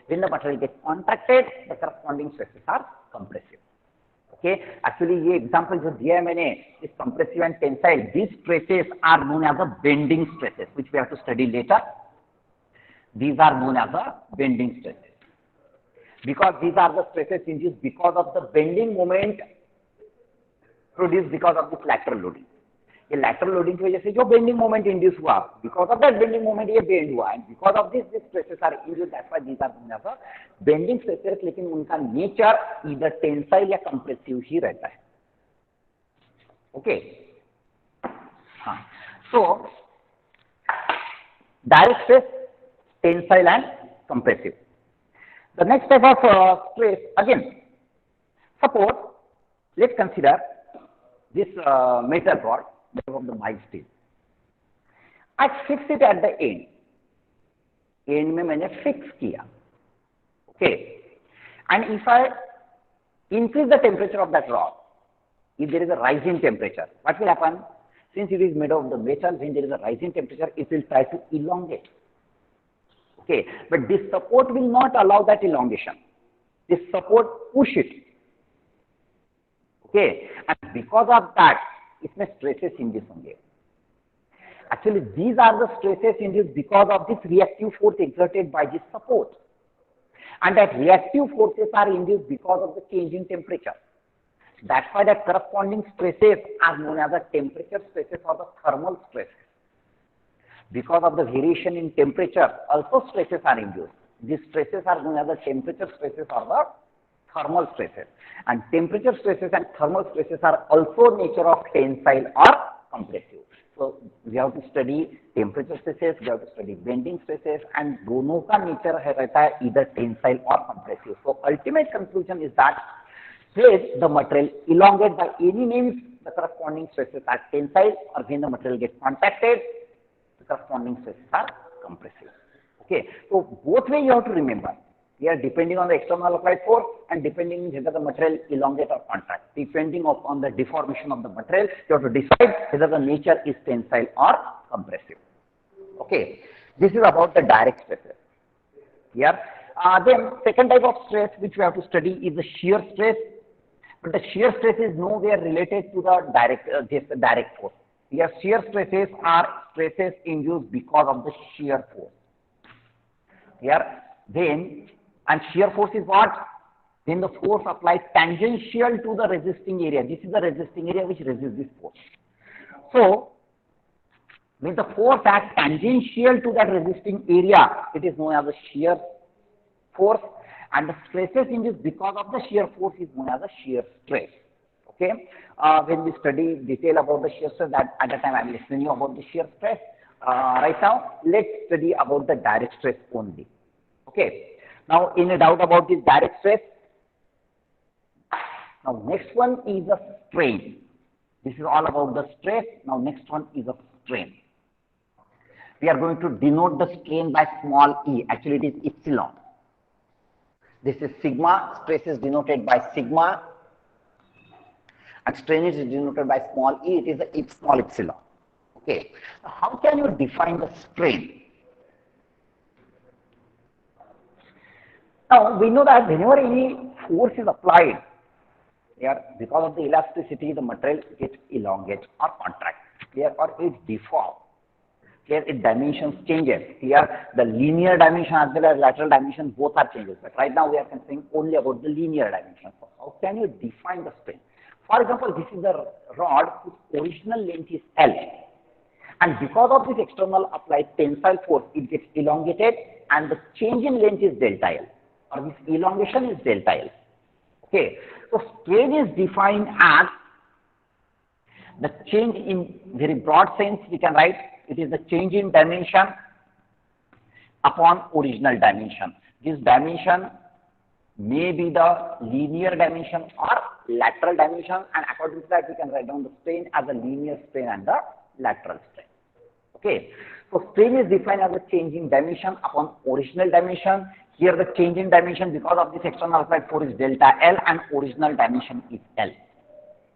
When the material gets contracted, the corresponding stresses are compressive. Okay, actually ये example जो दिया है मैंने इस compressive and tensile, these stresses are known as the bending stresses, which we have to study later. These are known as the bending stresses because these are the stresses induced because of the bending moment produced because of this lateral loading. ये lateral loading की वजह से जो bending moment induce हुआ, because of that bending moment ये bend हुआ, and because of this these stresses are induced. That's why these are known as bending stresses. लेकिन उनका nature either tensile या compressive ही रहता है. Okay. हाँ. So direct stress, tensile and compressive. The next type of stress, again, suppose let's consider this metal rod of the mild steel. I fix it at the end. End में मैंने fix किया. Okay. And if I increase the temperature of that rod, if there is a rising temperature, what will happen? Since it is made of the metal, when there is a rising temperature, it will try to elongate. Okay. But this support will not allow that elongation. This support push it. Okay. And because of that, इसमें stresses induced होंगे. Actually, these are the stresses induced because of this reactive force exerted by this support. And that reactive forces are induced because of the change in temperature. That's why that corresponding stresses are known as the temperature stresses or the thermal stresses. Because of the variation in temperature, also stresses are induced. These stresses are known as the temperature stresses or the thermal stresses. And temperature stresses and thermal stresses are also nature of tensile or compressive. So we have to study temperature stresses, we have to study bending stresses, and दोनों का nature रहता है either tensile or compressive. So ultimate conclusion is that when the material elongate by any means, the corresponding stresses are tensile, or when the material gets contracted, the corresponding stresses are compressive. Okay, so both way you have to remember. Here, depending on the external applied force and depending whether the material elongate or contract, depending upon the deformation of the material, you have to decide whether the nature is tensile or compressive. Okay, this is about the direct stresses. Here, then second type of stress which we have to study is the shear stress. But the shear stress is nowhere related to the direct force. Here, shear stresses are stresses induced because of the shear force. Here, then, and shear force is what? Then the force applied tangential to the resisting area. This is the resisting area which resists this force. So, when the force acts tangential to that resisting area, it is known as the shear force, and the stresses induced because of the shear force is known as the shear stress. Okay, when we study detail about the shear stress, that at the time I will explain you about the shear stress. Right now, let's study about the direct stress only. Okay. Now, any doubt about this direct stress? Now, next one is a strain. This is all about the stress. Now, next one is a strain. We are going to denote the strain by small e. Actually, it is epsilon. This is sigma. Stress is denoted by sigma. And strain is denoted by small e. It is a small epsilon. Okay. Now, how can you define the strain? Now, we know that whenever any force is applied, here, because of the elasticity, the material gets elongate or contract, here, or it deforms. Here, its dimensions changes. Here, the linear dimension as well as lateral dimension, both are changes. But right now, we are considering only about the linear dimension. So, how can you define the strain? For example, this is the rod whose original length is L. And because of this external applied tensile force, it gets elongated, and the change in length is delta L. Or this elongation is delta L. Okay, so strain is defined as the change in very broad sense. We can write it is the change in dimension upon original dimension. This dimension may be the linear dimension or lateral dimension, and according to that, we can write down the strain as a linear strain and the lateral strain. Okay, so strain is defined as a change in dimension upon original dimension. Here the change in dimension because of this external applied force is delta L and original dimension is L.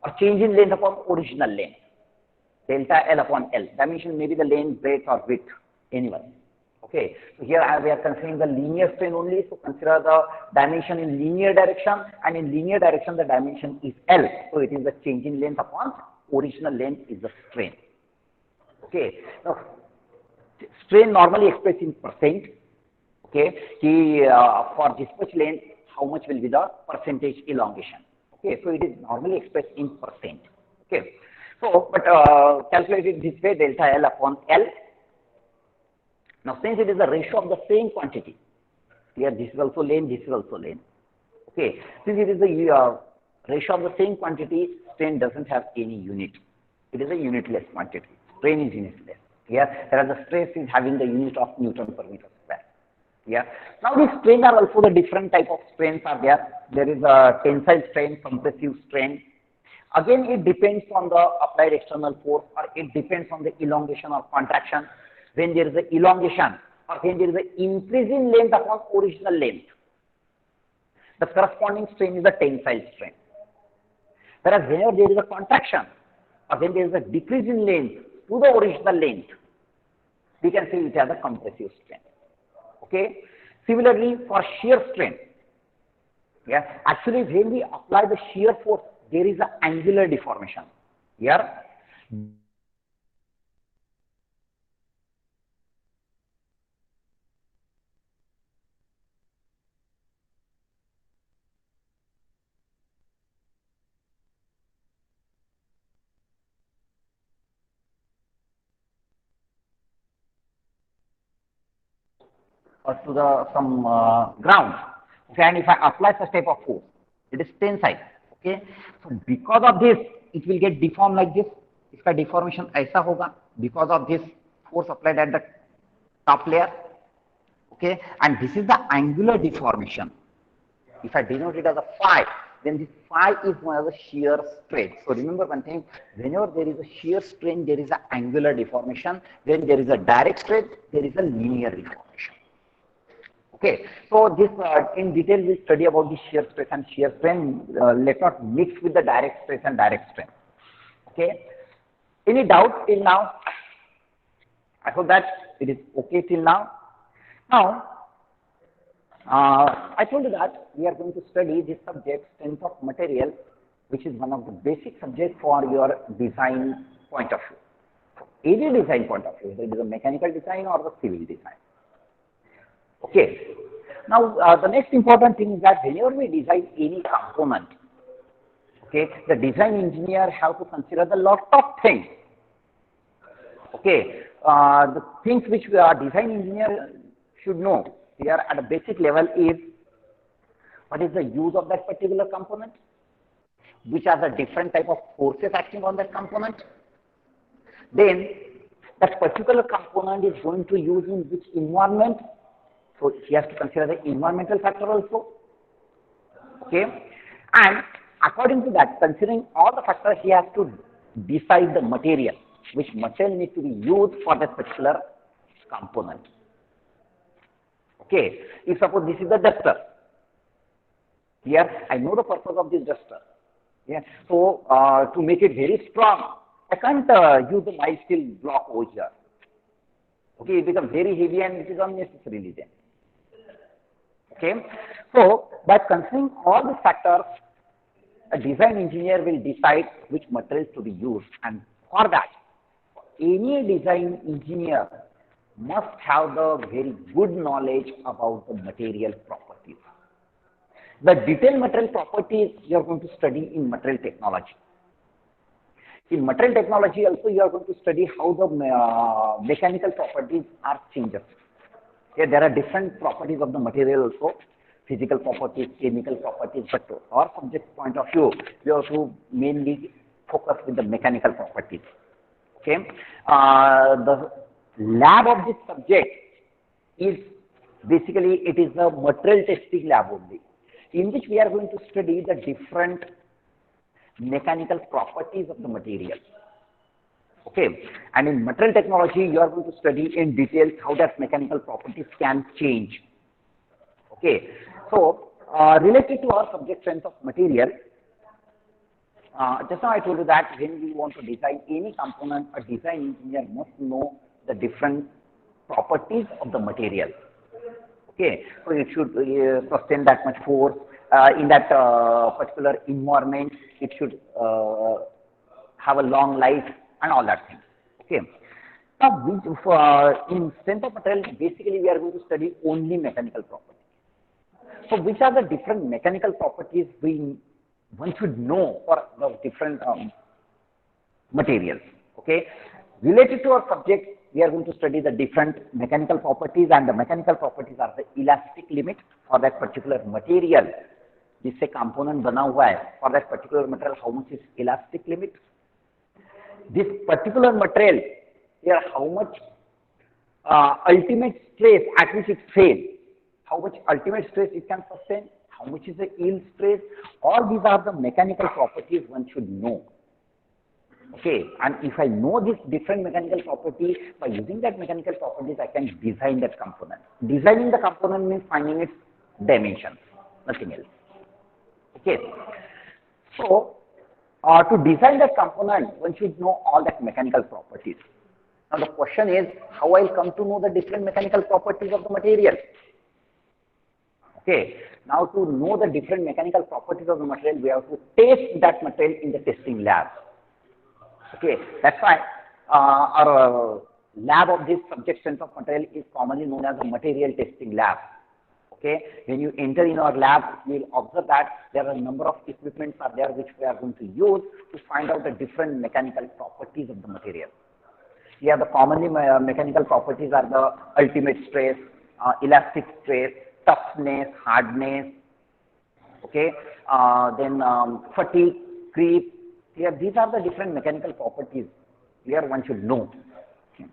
Or change in length upon original length. Delta L upon L. Dimension may be the length, breadth or width, anyone. Okay. So here we are considering the linear strain only. So consider the dimension in linear direction, and in linear direction the dimension is L. So it is the change in length upon original length is the strain. Okay. Now strain normally expressed in percent. Okay, for this much length, how much will be the percentage elongation? Okay, so it is normally expressed in percent. Okay, so but calculated this way, delta L upon L. Now, since it is the ratio of the same quantity, here this is also length, this is also length. Okay, since it is the ratio of the same quantity, strain doesn't have any unit. It is a unitless quantity. Strain is unitless. Here, whereas the stress is having the unit of Newton per meter square. Yeah. Now these strains are also the different type of strains are there. There is a tensile strain, compressive strain. Again, it depends on the applied external force, or it depends on the elongation or contraction. When there is an elongation or when there is an increase in length upon original length, the corresponding strain is the tensile strain. Whereas whenever there is a contraction or when there is a decrease in length to the original length, we can say it as a compressive strain. Okay. Similarly, for shear strain, yeah, actually when we apply the shear force, there is an angular deformation. Here, or to the some ground. Okay, and if I apply such type of force, it is tensile. Okay, so because of this, it will get deformed like this. इसका deformation ऐसा होगा because of this force applied at the top layer. Okay, and this is the angular deformation. If I denote it as a phi, then this phi is known as a shear strain. So remember one thing, whenever there is a shear strain, there is an angular deformation. When there is a direct strain, there is a linear deformation. Okay, so this in detail we study about the shear stress and shear strain. Let's not mix with the direct stress and direct strain. Okay, any doubt till now? I hope that it is okay till now. Now, I told you that we are going to study this subject, strength of material, which is one of the basic subjects for your design point of view. Any design point of view, whether it is a mechanical design or the civil design. Okay. Now, the next important thing is that whenever we design any component, okay, the design engineer have to consider the lot of things. Okay, the things which our design engineer should know here at a basic level is what is the use of that particular component, which are the different type of forces acting on that component. Then that particular component is going to use in which environment. So he has to consider the environmental factor also. Okay, and according to that, considering all the factors, he has to decide the material, which material needs to be used for that particular component. Okay, if suppose this is the duster, here I know the purpose of this duster. Yeah, so to make it very strong, I can't use the mild steel block over here. Okay, it becomes very heavy and it is unnecessarily then. Okay, so by considering all the factors, a design engineer will decide which materials to be used, and for that, any design engineer must have the very good knowledge about the material properties. The detailed material properties you are going to study in material technology. In material technology also you are going to study how the mechanical properties are changed. Yeah, there are different properties of the material also, physical properties, chemical properties, but to our subject point of view, we have to mainly focus with the mechanical properties. Okay, the lab of this subject is basically it is a material testing lab only, in which we are going to study the different mechanical properties of the material. Okay, and in material technology you are going to study in detail how that mechanical properties can change. Okay, so related to our subject strength of material, just now I told you that when we want to design any component, a design engineer must know the different properties of the material. Okay, so it should sustain that much force in that particular environment. It should have a long life and all that thing. Okay. Now, in strength of material, basically we are going to study only mechanical properties. So, which are the different mechanical properties one should know for the different materials? Okay. Related to our subject, we are going to study the different mechanical properties, and the mechanical properties are the elastic limit for that particular material. जिससे component बना हुआ है, for that particular material, how much is elastic limit? This particular material, here how much ultimate stress at which it fails, how much ultimate stress it can sustain, how much is the yield stress, all these are the mechanical properties one should know. Okay, and if I know this different mechanical property, by using that mechanical properties, I can design that component. Designing the component means finding its dimensions, nothing else. Okay, so to design that component, one should know all that mechanical properties. Now the question is, how I'll come to know the different mechanical properties of the material? Okay, now to know the different mechanical properties of the material, we have to test that material in the testing lab. Okay, that's why our lab of this subject strength of material is commonly known as a material testing lab. Okay, when you enter in our lab, you will observe that there are a number of equipments are there which we are going to use to find out the different mechanical properties of the material. Here the commonly mechanical properties are the ultimate stress, elastic stress, toughness, hardness, okay, then fatigue, creep. Here, these are the different mechanical properties. Here, one should know. Okay.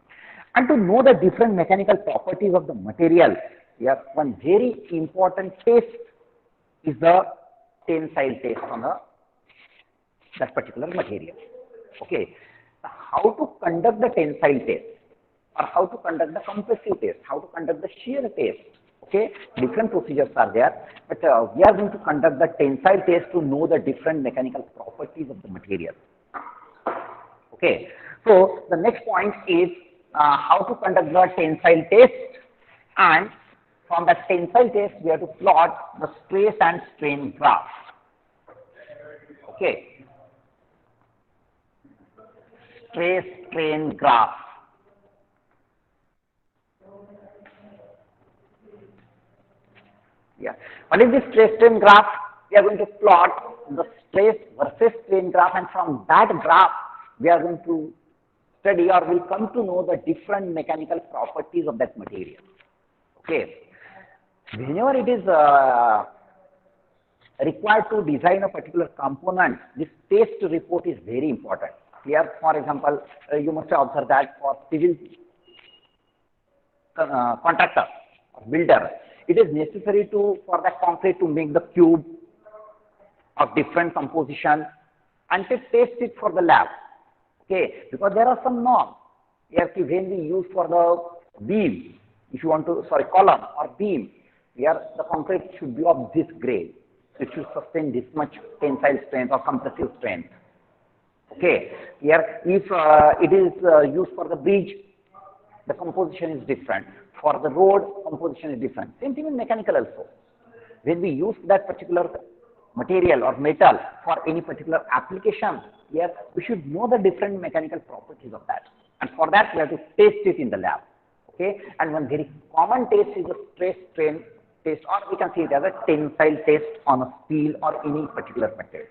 And to know the different mechanical properties of the material, here, one very important test is the tensile test on that particular material. Okay. How to conduct the tensile test, or how to conduct the compressive test, how to conduct the shear test. Okay, different procedures are there, but we are going to conduct the tensile test to know the different mechanical properties of the material. Okay, so the next point is how to conduct the tensile test, and from that tensile test we have to plot the stress and strain graph. Okay, stress strain graph. Yeah. What is this stress strain graph? We are going to plot the stress versus strain graph, and from that graph we are going to study, or will come to know, the different mechanical properties of that material. Okay. Whenever it is required to design a particular component, this test report is very important. Here, for example, you must have observed that for civil contractor or builder, it is necessary for that concrete to make the cube of different composition and to test it for the lab. Okay, because there are some norms. Here, when we use for the beam, if you want to, column or beam, here the concrete should be of this grade. It should sustain this much tensile strength or compressive strength. Okay, here if it is used for the bridge, the composition is different. For the road, composition is different. Same thing in mechanical also. When we use that particular material or metal for any particular application, here we should know the different mechanical properties of that. And for that, we have to test it in the lab. Okay, and one very common test is the stress strain test, or we can see it as a tensile test on a steel or any particular material.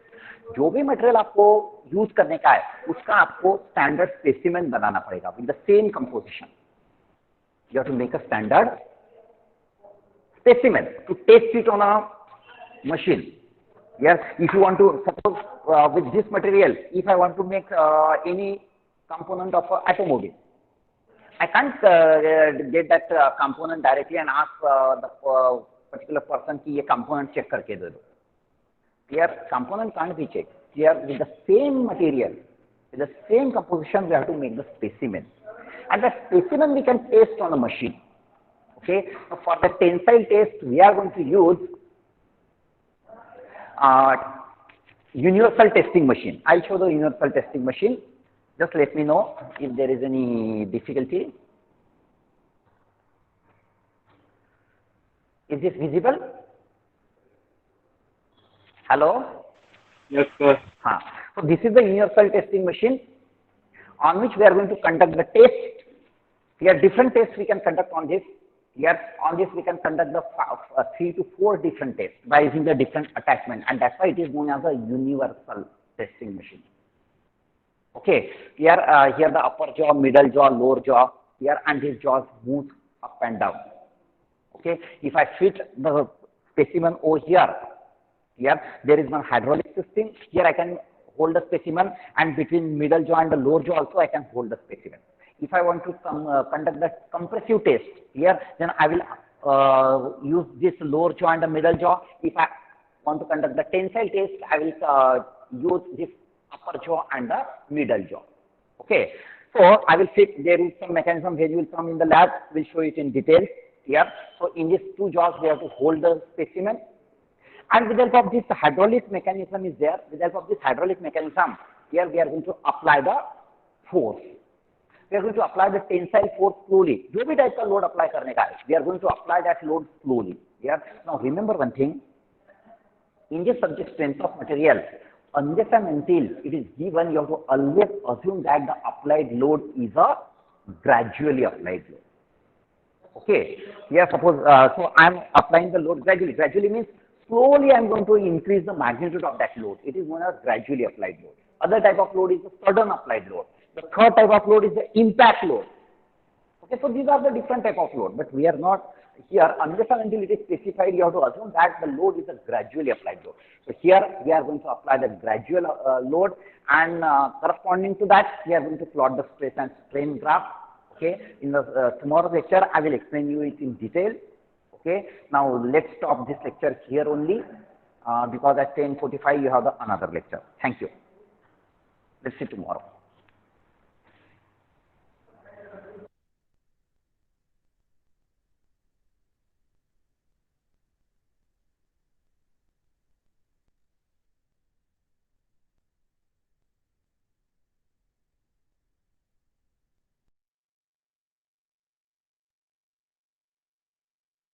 जो भी material आपको use करने का है, उसका आपको standard specimen बनाना पड़ेगा with the same composition. You have to make a standard specimen to test it on a machine. Yes, if you want to, suppose with this material, if I want to make any component of an automobile, I can't get that component directly and ask the particular person कि ये component check करके दे दो. Here, component can't be checked. Here, with the same material, with the same composition, we have to make the specimen. And the specimen we can test on a machine. Okay, so for the tensile test, we are going to use universal testing machine. I'll show the universal testing machine. Just let me know if there is any difficulty. Is this visible? Hello? Yes, sir. So this is the universal testing machine on which we are going to conduct the test. Here different tests we can conduct on this. Here on this we can conduct the 3 to 4 different tests by using the different attachment, and that's why it is known as a universal testing machine. Okay, here the upper jaw, middle jaw, lower jaw, here, and these jaws move up and down. Okay, if I fit the specimen over here, there is one hydraulic system. Here I can hold the specimen, and between middle jaw and the lower jaw also I can hold the specimen. If I want to conduct the compressive test here, then I will use this lower jaw and the middle jaw. If I want to conduct the tensile test, I will use this upper jaw and the middle jaw. Okay, so I will fit. There is some mechanism where you will come in the lab. We'll show it in detail here. So in these 2 jaws, we have to hold the specimen. And with the help of this hydraulic mechanism is there. With the help of this hydraulic mechanism, here we are going to apply the force. We are going to apply the tensile force slowly. जो भी type का load apply करने का है, we are going to apply that load slowly. Here, now remember one thing. In the subject strength of material, unless and until it is given, you have to always assume that the applied load is a gradually applied load. Okay. Here, suppose so I am applying the load gradually. Gradually means slowly I am going to increase the magnitude of that load. It is known as gradually applied load. Other type of load is the sudden applied load. The third type of load is the impact load. Okay, so these are the different type of load, but we are not here, unless and until it is specified, you have to assume that the load is a gradually applied load. So here we are going to apply the gradual load, and corresponding to that, we are going to plot the stress and strain graph. Okay, in the tomorrow's lecture, I will explain you it in detail. Okay, now let's stop this lecture here only, because at 10:45 you have the another lecture. Thank you. Let's see tomorrow.